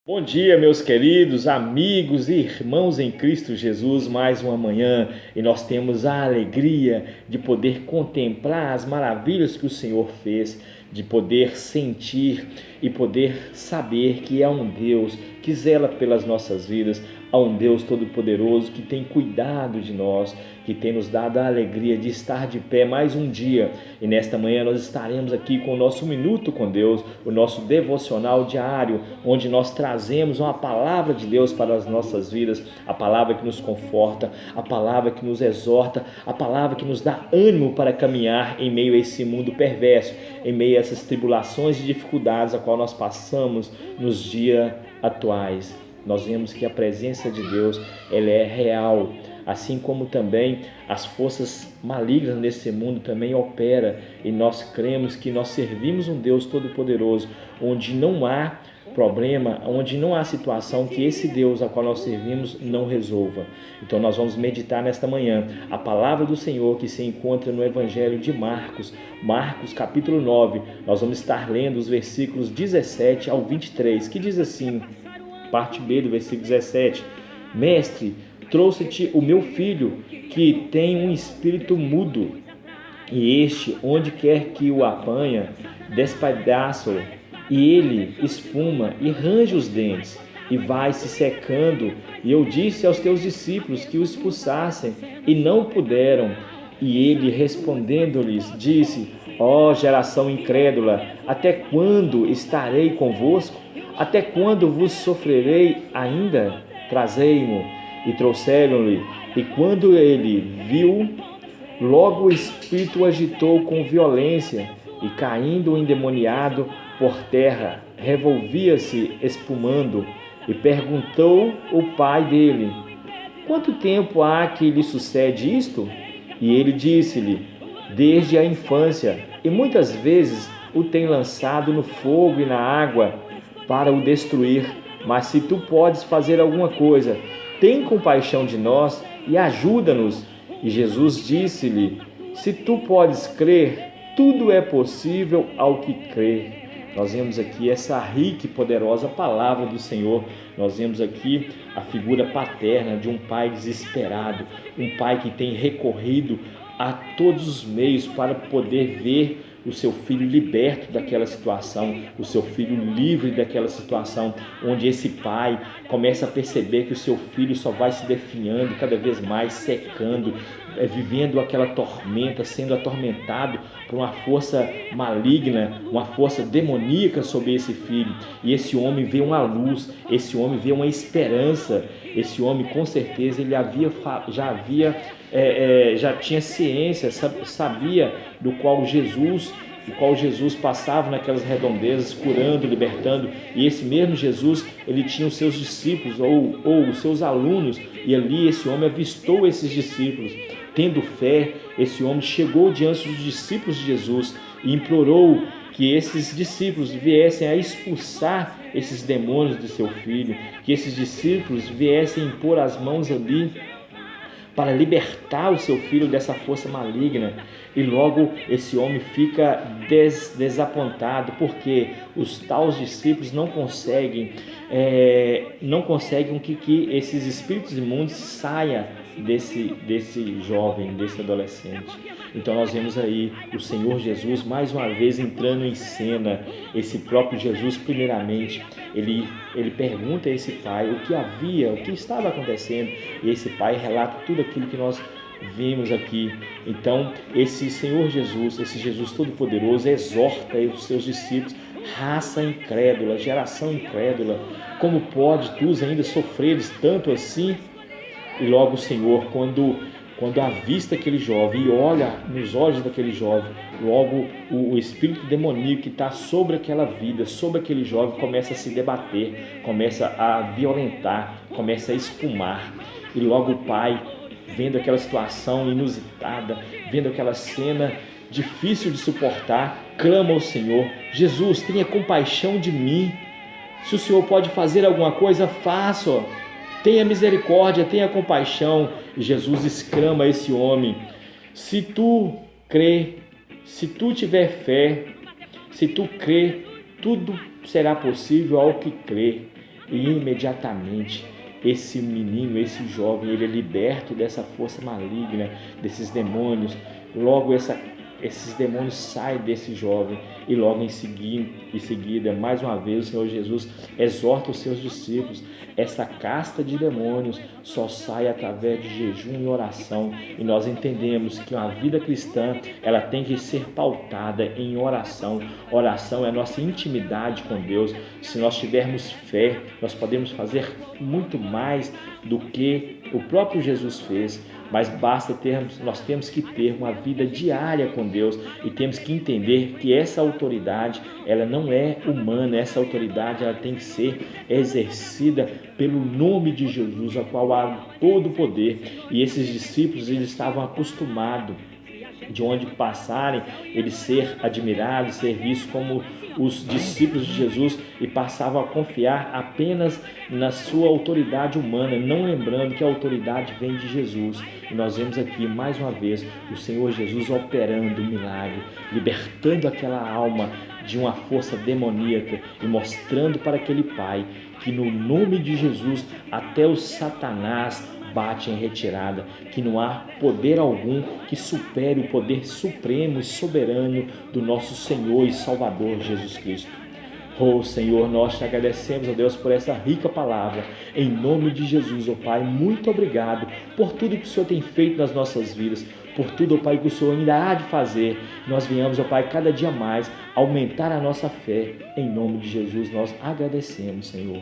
Bom dia, meus queridos amigos e irmãos em Cristo Jesus, mais uma manhã e nós temos a alegria de poder contemplar as maravilhas que o Senhor fez, de poder sentir e poder saber que há um Deus que zela pelas nossas vidas, há um Deus todo-poderoso que tem cuidado de nós, que tem nos dado a alegria de estar de pé mais um dia. E nesta manhã nós estaremos aqui com o nosso Minuto com Deus, o nosso devocional diário, onde nós trazemos uma palavra de Deus para as nossas vidas, a palavra que nos conforta, a palavra que nos exorta, a palavra que nos dá ânimo para caminhar em meio a esse mundo perverso, em meio a essas tribulações e dificuldades a qual nós passamos nos dias atuais. Nós vemos que a presença de Deus, ela é real, assim como também as forças malignas nesse mundo também operam, e nós cremos que nós servimos um Deus todo-poderoso, onde não há problema, onde não há situação que esse Deus a qual nós servimos não resolva. Então nós vamos meditar nesta manhã a palavra do Senhor que se encontra no Evangelho de Marcos, capítulo 9, nós vamos estar lendo os versículos 17 ao 23, que diz assim, parte B do versículo 17, Mestre, trouxe-te o meu filho, que tem um espírito mudo, e este, onde quer que o apanha, despedaça-o, e ele espuma e range os dentes, e vai se secando. E eu disse aos teus discípulos que o expulsassem, e não puderam. E ele, respondendo-lhes, disse, ó geração incrédula, até quando estarei convosco? Até quando vos sofrerei ainda? Trazei-mo. E trouxeram-lhe. E quando ele viu, logo o espírito o agitou com violência, e caindo o endemoniado por terra, revolvia-se espumando, e perguntou o pai dele, quanto tempo há que lhe sucede isto? E ele disse-lhe, desde a infância, e muitas vezes o tem lançado no fogo e na água para o destruir. Mas se tu podes fazer alguma coisa, tem compaixão de nós e ajuda-nos. E Jesus disse-lhe, se tu podes crer, tudo é possível ao que crê. Nós vemos aqui essa rica e poderosa palavra do Senhor. Nós vemos aqui a figura paterna de um pai desesperado, um pai que tem recorrido a todos os meios para poder ver o seu filho liberto daquela situação, o seu filho livre daquela situação, onde esse pai começa a perceber que o seu filho só vai se definhando cada vez mais, secando, vivendo aquela tormenta, sendo atormentado por uma força maligna, uma força demoníaca sobre esse filho. E esse homem vê uma luz, esse homem vê uma esperança, esse homem com certeza ele já tinha ciência, sabia do qual Jesus passava naquelas redondezas, curando, libertando, e esse mesmo Jesus, ele tinha os seus discípulos ou os seus alunos, e ali esse homem avistou esses discípulos. Tendo fé, esse homem chegou diante dos discípulos de Jesus e implorou que esses discípulos viessem a expulsar esses demônios do seu filho, que esses discípulos viessem impor as mãos ali para libertar o seu filho dessa força maligna. E logo esse homem fica desapontado, porque os tais discípulos não conseguem que esses espíritos imundos saiam desse jovem, desse adolescente. Então nós vemos aí o Senhor Jesus mais uma vez entrando em cena. Esse próprio Jesus, primeiramente, ele pergunta a esse pai o que estava acontecendo, e esse pai relata tudo aquilo que nós vimos aqui. Então esse Senhor Jesus, esse Jesus Todo-Poderoso, exorta os seus discípulos, raça incrédula, geração incrédula, como pode tu ainda sofreres tanto assim? E logo o Senhor, quando avista aquele jovem e olha nos olhos daquele jovem, logo o espírito demoníaco que está sobre aquela vida, sobre aquele jovem, começa a se debater, começa a violentar, começa a espumar. E logo o pai, vendo aquela situação inusitada, vendo aquela cena difícil de suportar, clama ao Senhor, Jesus, tenha compaixão de mim. Se o Senhor pode fazer alguma coisa, faça. Tenha misericórdia, tenha compaixão. E Jesus exclama a esse homem, se tu crê, se tu tiver fé, se tu crê, tudo será possível ao que crê. E imediatamente esse menino, esse jovem, ele é liberto dessa força maligna, desses demônios. Logo esses demônios saem desse jovem e logo em seguida, mais uma vez, o Senhor Jesus exorta os seus discípulos. Essa casta de demônios só sai através de jejum e oração, e nós entendemos que uma vida cristã, ela tem que ser pautada em oração. Oração é a nossa intimidade com Deus. Se nós tivermos fé, nós podemos fazer muito mais do que o próprio Jesus fez, mas nós temos que ter uma vida diária com Deus e temos que entender que essa autoridade, ela não é humana, essa autoridade ela tem que ser exercida pelo nome de Jesus, a qual há todo o poder. E esses discípulos, eles estavam acostumados de onde passarem, eles ser admirados, ser vistos como os discípulos de Jesus, e passavam a confiar apenas na sua autoridade humana, não lembrando que a autoridade vem de Jesus. E nós vemos aqui mais uma vez o Senhor Jesus operando um milagre, libertando aquela alma de uma força demoníaca e mostrando para aquele pai que no nome de Jesus até o Satanás bate em retirada, que não há poder algum que supere o poder supremo e soberano do nosso Senhor e Salvador Jesus Cristo. Oh Senhor, nós te agradecemos, ó Deus, por essa rica palavra, em nome de Jesus, ó Pai. Muito obrigado por tudo que o Senhor tem feito nas nossas vidas, por tudo, ó Pai, que o Senhor ainda há de fazer. Nós venhamos, ó Pai, cada dia mais aumentar a nossa fé. Em nome de Jesus nós agradecemos, Senhor.